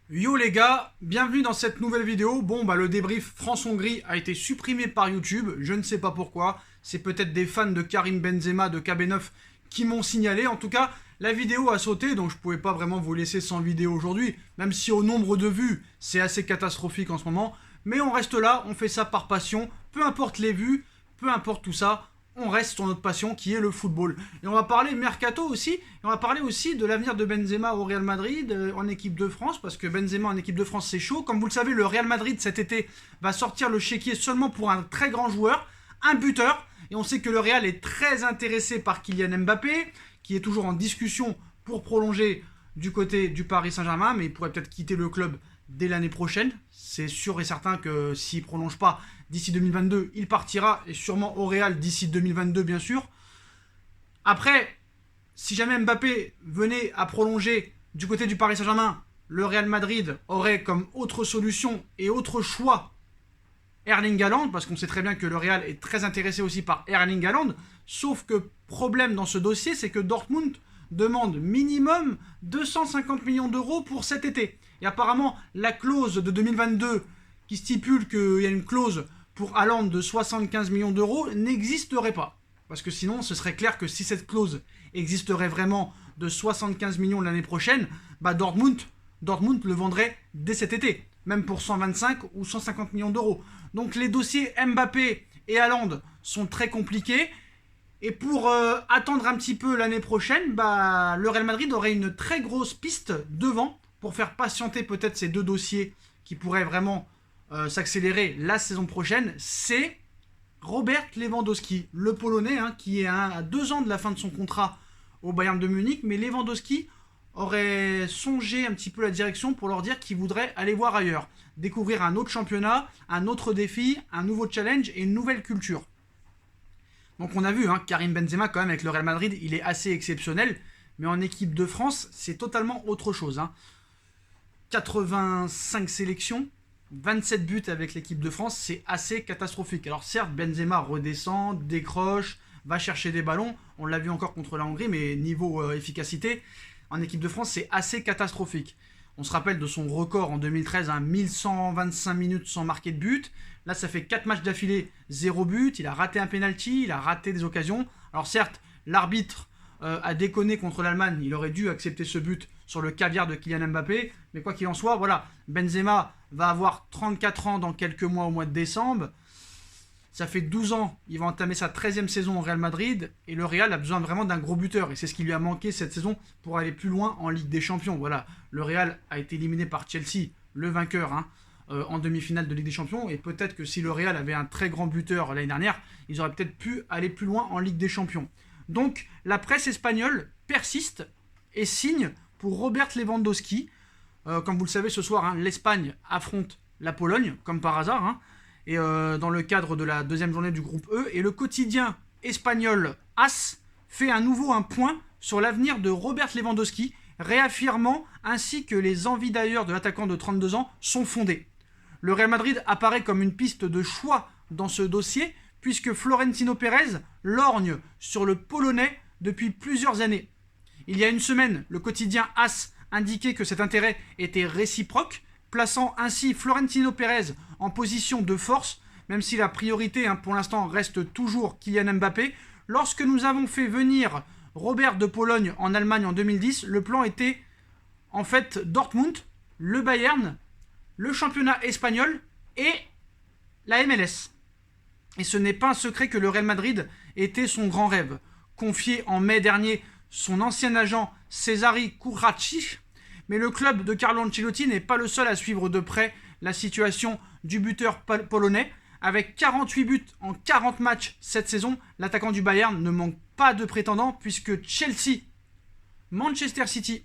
Yo les gars, bienvenue dans cette nouvelle vidéo. Le débrief France-Hongrie a été supprimé par YouTube, je ne sais pas pourquoi. C'est peut-être des fans de Karim Benzema de KB9 qui m'ont signalé. En tout cas, la vidéo a sauté, donc je pouvais pas vraiment vous laisser sans vidéo aujourd'hui. Même si au nombre de vues, c'est assez catastrophique en ce moment. Mais on reste là, on fait ça par passion. Peu importe les vues, peu importe tout ça, on reste sur notre passion qui est le football. Et on va parler mercato aussi, et on va parler aussi de l'avenir de Benzema au Real Madrid en équipe de France, parce que Benzema en équipe de France c'est chaud. Comme vous le savez, le Real Madrid cet été va sortir le chéquier seulement pour un très grand joueur, un buteur, et on sait que le Real est très intéressé par Kylian Mbappé, qui est toujours en discussion pour prolonger du côté du Paris Saint-Germain, mais il pourrait peut-être quitter le club dès l'année prochaine. C'est sûr et certain que s'il ne prolonge pas d'ici 2022, il partira, et sûrement au Real d'ici 2022 bien sûr. Après, si jamais Mbappé venait à prolonger du côté du Paris Saint-Germain, le Real Madrid aurait comme autre solution et autre choix Erling Haaland, parce qu'on sait très bien que le Real est très intéressé aussi par Erling Haaland, sauf que problème dans ce dossier, c'est que Dortmund demande minimum 250 millions d'euros pour cet été. Et apparemment, la clause de 2022 qui stipule qu'il y a une clause pour Haaland de 75 millions d'euros n'existerait pas. Parce que sinon, ce serait clair que si cette clause existerait vraiment de 75 millions l'année prochaine, Dortmund le vendrait dès cet été, même pour 125 ou 150 millions d'euros. Donc les dossiers Mbappé et Haaland sont très compliqués. Et pour attendre un petit peu l'année prochaine, le Real Madrid aurait une très grosse piste devant pour faire patienter peut-être ces deux dossiers qui pourraient vraiment s'accélérer la saison prochaine. C'est Robert Lewandowski, le Polonais, qui est à 2 ans de la fin de son contrat au Bayern de Munich. Mais Lewandowski aurait songé un petit peu la direction pour leur dire qu'il voudrait aller voir ailleurs, découvrir un autre championnat, un autre défi, un nouveau challenge et une nouvelle culture. Donc on a vu, Karim Benzema quand même avec le Real Madrid, il est assez exceptionnel, mais en équipe de France, c'est totalement autre chose. 85 sélections, 27 buts avec l'équipe de France, c'est assez catastrophique. Alors certes, Benzema redescend, décroche, va chercher des ballons, on l'a vu encore contre la Hongrie, mais niveau efficacité, en équipe de France, c'est assez catastrophique. On se rappelle de son record en 2013, 1125 minutes sans marquer de but. Là, ça fait 4 matchs d'affilée, 0 but. Il a raté un penalty, il a raté des occasions. Alors certes, l'arbitre a déconné contre l'Allemagne. Il aurait dû accepter ce but sur le caviar de Kylian Mbappé. Mais quoi qu'il en soit, voilà, Benzema va avoir 34 ans dans quelques mois au mois de décembre. Ça fait 12 ans, il va entamer sa 13e saison au Real Madrid, et le Real a besoin vraiment d'un gros buteur, et c'est ce qui lui a manqué cette saison pour aller plus loin en Ligue des Champions. Voilà, le Real a été éliminé par Chelsea, le vainqueur, en demi-finale de Ligue des Champions, et peut-être que si le Real avait un très grand buteur l'année dernière, ils auraient peut-être pu aller plus loin en Ligue des Champions. Donc, la presse espagnole persiste et signe pour Robert Lewandowski. Comme vous le savez, ce soir, l'Espagne affronte la Pologne, comme par hasard, et dans le cadre de la deuxième journée du groupe E. Et le quotidien espagnol AS fait à nouveau un point sur l'avenir de Robert Lewandowski, réaffirmant ainsi que les envies d'ailleurs de l'attaquant de 32 ans sont fondées. Le Real Madrid apparaît comme une piste de choix dans ce dossier, puisque Florentino Pérez lorgne sur le Polonais depuis plusieurs années. Il y a une semaine, le quotidien AS indiquait que cet intérêt était réciproque, plaçant ainsi Florentino Pérez en position de force, même si la priorité pour l'instant reste toujours Kylian Mbappé. Lorsque nous avons fait venir Robert de Pologne en Allemagne en 2010, le plan était en fait Dortmund, le Bayern, le championnat espagnol et la MLS. Et ce n'est pas un secret que le Real Madrid était son grand rêve. Confié en mai dernier son ancien agent Cezary Kuracic, mais le club de Carlo Ancelotti n'est pas le seul à suivre de près la situation du buteur polonais. Avec 48 buts en 40 matchs cette saison, l'attaquant du Bayern ne manque pas de prétendants, puisque Chelsea, Manchester City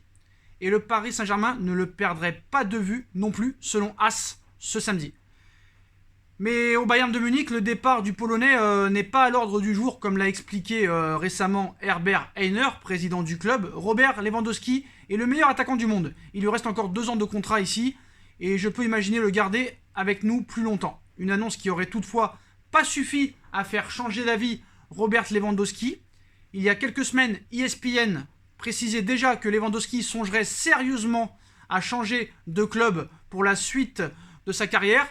et le Paris Saint-Germain ne le perdraient pas de vue non plus, selon AS ce samedi. Mais au Bayern de Munich, le départ du Polonais n'est pas à l'ordre du jour, comme l'a expliqué récemment Herbert Heiner, président du club. Robert Lewandowski est le meilleur attaquant du monde. Il lui reste encore 2 ans de contrat ici, et je peux imaginer le garder avec nous plus longtemps. Une annonce qui aurait toutefois pas suffi à faire changer d'avis Robert Lewandowski. Il y a quelques semaines, ESPN précisait déjà que Lewandowski songerait sérieusement à changer de club pour la suite de sa carrière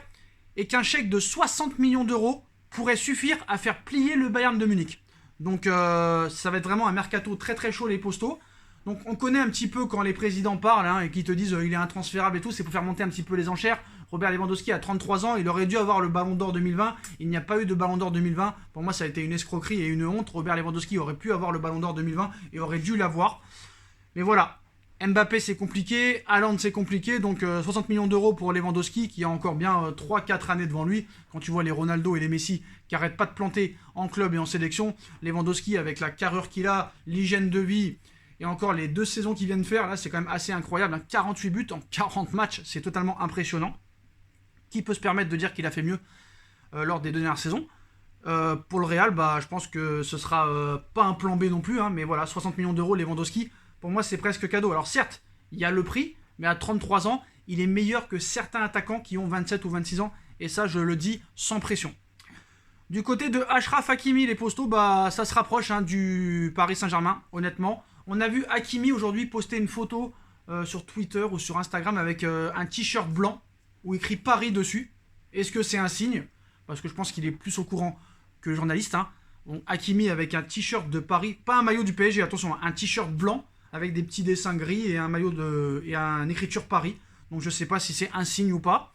et qu'un chèque de 60 millions d'euros pourrait suffire à faire plier le Bayern de Munich. Donc ça va être vraiment un mercato très très chaud les Postaux. Donc on connaît un petit peu quand les présidents parlent et qu'ils te disent il est intransférable et tout, c'est pour faire monter un petit peu les enchères. Robert Lewandowski a 33 ans, il aurait dû avoir le Ballon d'Or 2020, il n'y a pas eu de Ballon d'Or 2020. Pour moi ça a été une escroquerie et une honte. Robert Lewandowski aurait pu avoir le Ballon d'Or 2020 et aurait dû l'avoir. Mais voilà, Mbappé c'est compliqué, Haaland c'est compliqué, donc 60 millions d'euros pour Lewandowski qui a encore bien 3-4 années devant lui. Quand tu vois les Ronaldo et les Messi qui n'arrêtent pas de planter en club et en sélection, Lewandowski avec la carrure qu'il a, l'hygiène de vie et encore les 2 saisons qu'il vient de faire, là c'est quand même assez incroyable, 48 buts en 40 matchs, c'est totalement impressionnant. Qui peut se permettre de dire qu'il a fait mieux lors des 2 dernières saisons. Pour le Real, je pense que ce sera pas un plan B non plus, mais voilà, 60 millions d'euros Lewandowski, pour moi c'est presque cadeau. Alors certes, il y a le prix, mais à 33 ans, il est meilleur que certains attaquants qui ont 27 ou 26 ans, et ça je le dis sans pression. Du côté de Achraf Hakimi, les Postaux, ça se rapproche du Paris Saint-Germain, honnêtement. On a vu Hakimi aujourd'hui poster une photo sur Twitter ou sur Instagram avec un t-shirt blanc où écrit Paris dessus. Est-ce que c'est un signe? Parce que je pense qu'il est plus au courant que le journaliste. Donc, Hakimi avec un t-shirt de Paris, pas un maillot du PSG, attention, un t-shirt blanc avec des petits dessins gris et un maillot et une écriture Paris. Donc je sais pas si c'est un signe ou pas.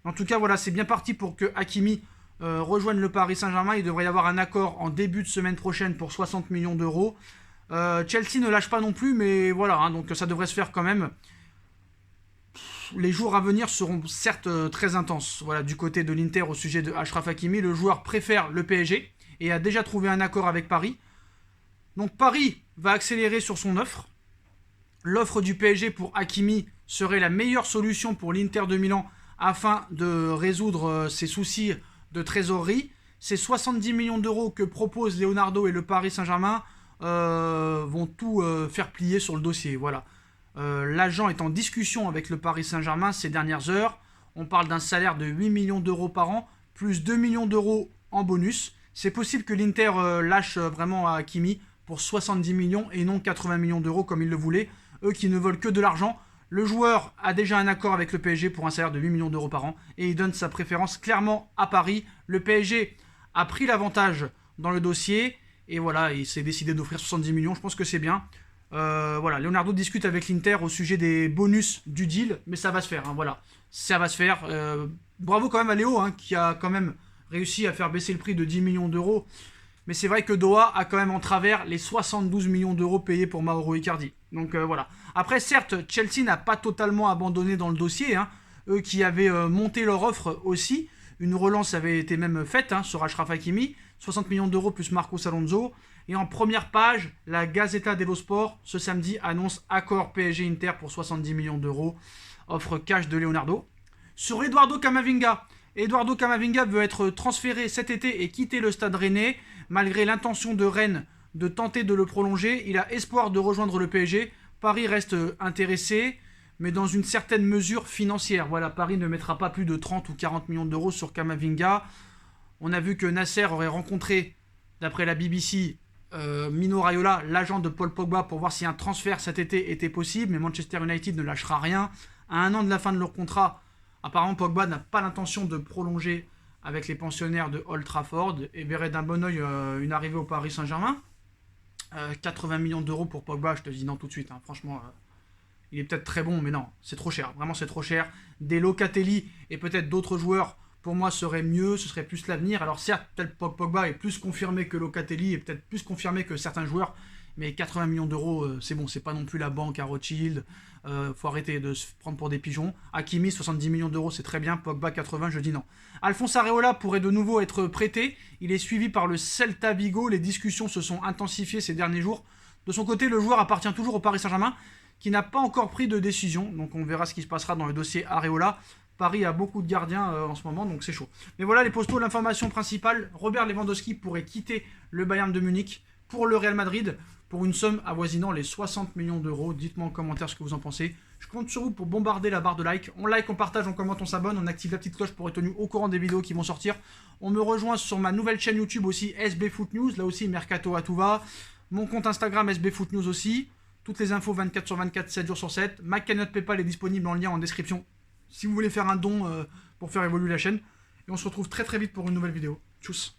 En tout cas, voilà, c'est bien parti pour que Hakimi rejoigne le Paris Saint-Germain. Il devrait y avoir un accord en début de semaine prochaine pour 60 millions d'euros. Chelsea ne lâche pas non plus, mais voilà, donc ça devrait se faire quand même. Les jours à venir seront certes très intenses. Voilà, du côté de l'Inter au sujet de Achraf Hakimi, le joueur préfère le PSG et a déjà trouvé un accord avec Paris. Donc Paris va accélérer sur son offre. L'offre du PSG pour Hakimi serait la meilleure solution pour l'Inter de Milan afin de résoudre ses soucis de trésorerie. Ces 70 millions d'euros que proposent Leonardo et le Paris Saint-Germain vont tout faire plier sur le dossier. Voilà. L'agent est en discussion avec le Paris Saint-Germain ces dernières heures. On parle d'un salaire de 8 millions d'euros par an, plus 2 millions d'euros en bonus. C'est possible que l'Inter lâche vraiment à Hakimi pour 70 millions et non 80 millions d'euros comme ils le voulaient. Eux qui ne veulent que de l'argent. Le joueur a déjà un accord avec le PSG pour un salaire de 8 millions d'euros par an et il donne sa préférence clairement à Paris. Le PSG a pris l'avantage dans le dossier et voilà, il s'est décidé d'offrir 70 millions. Je pense que c'est bien. Voilà, Leonardo discute avec l'Inter au sujet des bonus du deal, mais ça va se faire, voilà, ça va se faire. Bravo quand même à Léo, qui a quand même réussi à faire baisser le prix de 10 millions d'euros, mais c'est vrai que Doha a quand même en travers les 72 millions d'euros payés pour Mauro Icardi. Donc voilà. Après, certes, Chelsea n'a pas totalement abandonné dans le dossier, eux qui avaient monté leur offre aussi. Une relance avait été même faite sur Achraf Hakimi, 60 millions d'euros plus Marcos Alonso. Et en première page, la Gazzetta dello Sport, ce samedi, annonce accord PSG-Inter pour 70 millions d'euros. Offre cash de Leonardo. Sur Eduardo Camavinga. Eduardo Camavinga veut être transféré cet été et quitter le stade rennais. Malgré l'intention de Rennes de tenter de le prolonger, il a espoir de rejoindre le PSG. Paris reste intéressé, mais dans une certaine mesure financière. Voilà, Paris ne mettra pas plus de 30 ou 40 millions d'euros sur Camavinga. On a vu que Nasser aurait rencontré, d'après la BBC, Mino Raiola, l'agent de Paul Pogba, pour voir si un transfert cet été était possible, mais Manchester United ne lâchera rien. À 1 an de la fin de leur contrat, apparemment Pogba n'a pas l'intention de prolonger avec les pensionnaires de Old Trafford et verrait d'un bon oeil une arrivée au Paris Saint-Germain. 80 millions d'euros pour Pogba, je te dis non tout de suite, franchement, il est peut-être très bon, mais non, c'est trop cher, vraiment c'est trop cher. Des Locatelli et peut-être d'autres joueurs, pour moi, serait mieux, ce serait plus l'avenir. Alors certes, peut-être Pogba est plus confirmé que Locatelli et peut-être plus confirmé que certains joueurs, mais 80 millions d'euros, c'est bon, c'est pas non plus la banque à Rothschild, faut arrêter de se prendre pour des pigeons. Hakimi, 70 millions d'euros, c'est très bien, Pogba, 80, je dis non. Alphonse Areola pourrait de nouveau être prêté, il est suivi par le Celta Vigo, les discussions se sont intensifiées ces derniers jours. De son côté, le joueur appartient toujours au Paris Saint-Germain, qui n'a pas encore pris de décision, donc on verra ce qui se passera dans le dossier Areola. Paris a beaucoup de gardiens en ce moment, donc c'est chaud. Mais voilà les Postaux, l'information principale, Robert Lewandowski pourrait quitter le Bayern de Munich pour le Real Madrid, pour une somme avoisinant les 60 millions d'euros. Dites-moi en commentaire ce que vous en pensez. Je compte sur vous pour bombarder la barre de like. On like, on partage, on commente, on s'abonne, on active la petite cloche pour être tenu au courant des vidéos qui vont sortir. On me rejoint sur ma nouvelle chaîne YouTube aussi, SB Foot News, là aussi Mercato à tout va. Mon compte Instagram SB Foot News aussi. Toutes les infos 24 sur 24, 7 jours sur 7. Ma cagnotte PayPal est disponible en lien en description si vous voulez faire un don pour faire évoluer la chaîne. Et on se retrouve très très vite pour une nouvelle vidéo. Tchuss.